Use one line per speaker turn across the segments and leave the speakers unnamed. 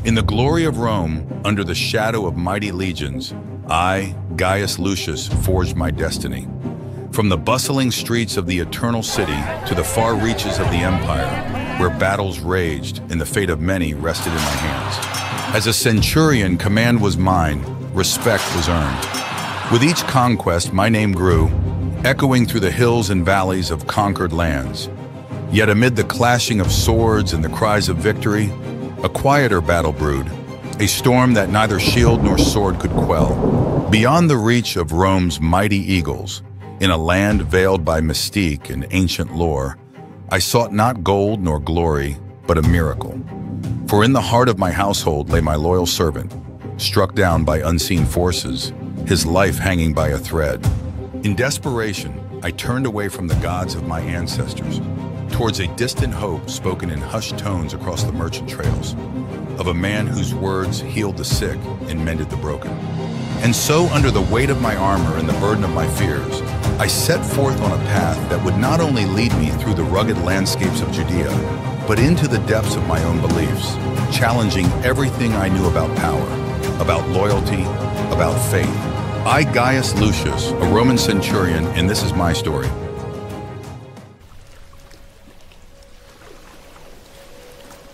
In the glory of Rome, under the shadow of mighty legions, I, Gaius Lucius, forged my destiny. From the bustling streets of the eternal city to the far reaches of the empire, where battles raged and the fate of many rested in my hands. As a centurion, command was mine, respect was earned. With each conquest, my name grew, echoing through the hills and valleys of conquered lands. Yet amid the clashing of swords and the cries of victory, a quieter battle brewed, a storm that neither shield nor sword could quell. Beyond the reach of Rome's mighty eagles, in a land veiled by mystique and ancient lore, I sought not gold nor glory, but a miracle. For in the heart of my household lay my loyal servant, struck down by unseen forces, his life hanging by a thread. In desperation, I turned away from the gods of my ancestors, towards a distant hope spoken in hushed tones across the merchant trails, of a man whose words healed the sick and mended the broken. And so, under the weight of my armor and the burden of my fears, I set forth on a path that would not only lead me through the rugged landscapes of Judea, but into the depths of my own beliefs, challenging everything I knew about power, about loyalty, about faith. I, Gaius Lucius, a Roman centurion, and this is my story.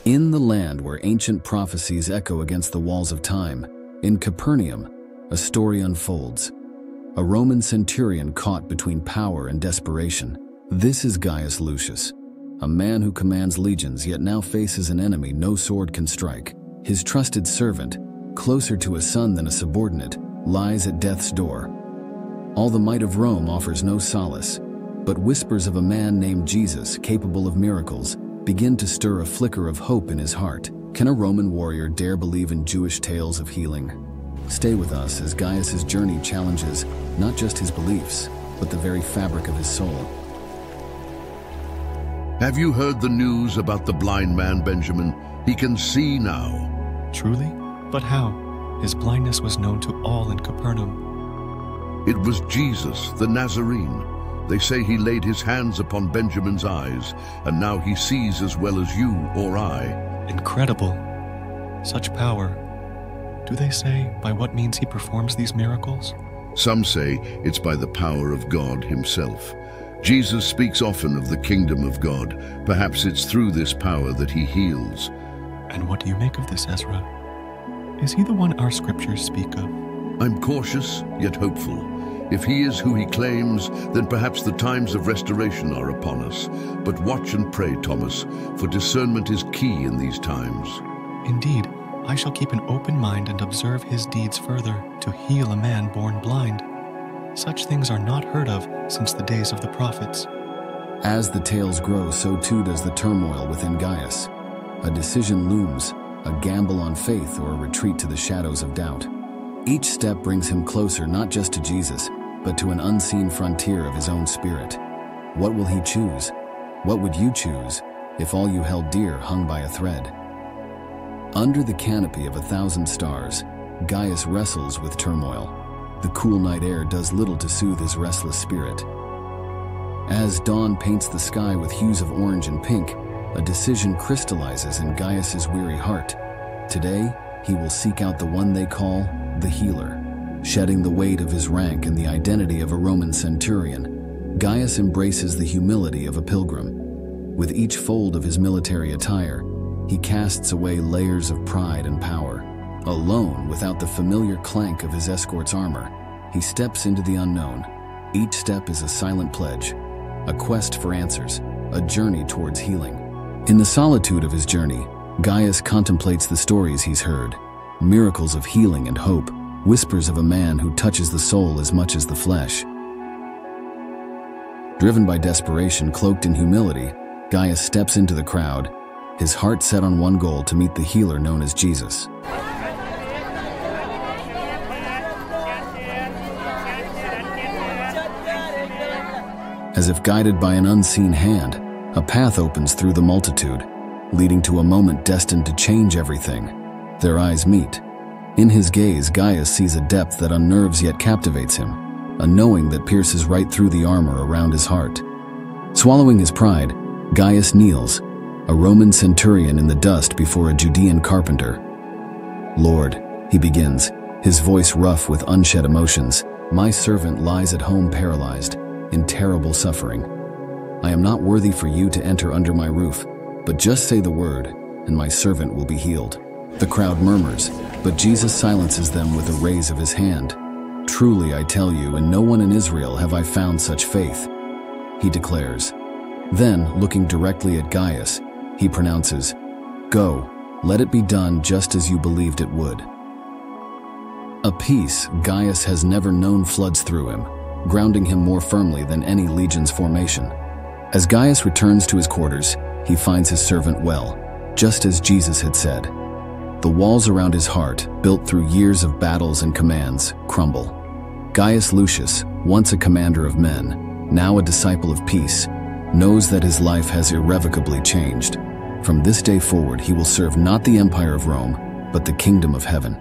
In the land where ancient prophecies echo against the walls of time, in Capernaum, a story unfolds. A Roman centurion caught between power and desperation. This is Gaius Lucius, a man who commands legions yet now faces an enemy no sword can strike. His trusted servant, closer to a son than a subordinate, lies at death's door. All the might of Rome offers no solace, but whispers of a man named Jesus, capable of miracles, begin to stir a flicker of hope in his heart. Can a Roman warrior dare believe in Jewish tales of healing? Stay with us as Gaius's journey challenges not just his beliefs, but the very fabric of his soul.
Have you heard the news about the blind man, Benjamin? He can see now.
Truly? But how? His blindness was known to all in Capernaum.
It was Jesus, the Nazarene. They say he laid his hands upon Benjamin's eyes, and now he sees as well as you or I.
Incredible. Such power. Do they say by what means he performs these miracles?
Some say it's by the power of God himself. Jesus speaks often of the kingdom of God. Perhaps it's through this power that he heals.
And what do you make of this, Ezra? Is he the one our scriptures speak of?
I'm cautious, yet hopeful. If he is who he claims, then perhaps the times of restoration are upon us. But watch and pray, Thomas, for discernment is key in these times.
Indeed, I shall keep an open mind and observe his deeds further to heal a man born blind. Such things are not heard of since the days of the prophets.
As the tales grow, so too does the turmoil within Gaius. A decision looms, a gamble on faith or a retreat to the shadows of doubt. Each step brings him closer not just to Jesus, but to an unseen frontier of his own spirit. What will he choose? What would you choose if all you held dear hung by a thread? Under the canopy of 1,000 stars, Gaius wrestles with turmoil. The cool night air does little to soothe his restless spirit. As dawn paints the sky with hues of orange and pink, a decision crystallizes in Gaius's weary heart. Today, he will seek out the one they call the healer. Shedding the weight of his rank and the identity of a Roman centurion, Gaius embraces the humility of a pilgrim. With each fold of his military attire, he casts away layers of pride and power. Alone, without the familiar clank of his escort's armor, he steps into the unknown. Each step is a silent pledge, a quest for answers, a journey towards healing. In the solitude of his journey, Gaius contemplates the stories he's heard, miracles of healing and hope, whispers of a man who touches the soul as much as the flesh. Driven by desperation, cloaked in humility, Gaius steps into the crowd, his heart set on one goal: to meet the healer known as Jesus. As if guided by an unseen hand, a path opens through the multitude, leading to a moment destined to change everything. Their eyes meet. In his gaze, Gaius sees a depth that unnerves yet captivates him, a knowing that pierces right through the armor around his heart. Swallowing his pride, Gaius kneels, a Roman centurion in the dust before a Judean carpenter. "Lord," he begins, his voice rough with unshed emotions, "my servant lies at home paralyzed, in terrible suffering. I am not worthy for you to enter under my roof, but just say the word, and my servant will be healed." The crowd murmurs, but Jesus silences them with a raise of his hand. "Truly I tell you, in no one in Israel have I found such faith," he declares. Then, looking directly at Gaius, he pronounces, "Go, let it be done just as you believed it would." A peace Gaius has never known floods through him, grounding him more firmly than any legion's formation. As Gaius returns to his quarters, he finds his servant well, just as Jesus had said. The walls around his heart, built through years of battles and commands, crumble. Gaius Lucius, once a commander of men, now a disciple of peace, knows that his life has irrevocably changed. From this day forward, he will serve not the empire of Rome, but the kingdom of heaven.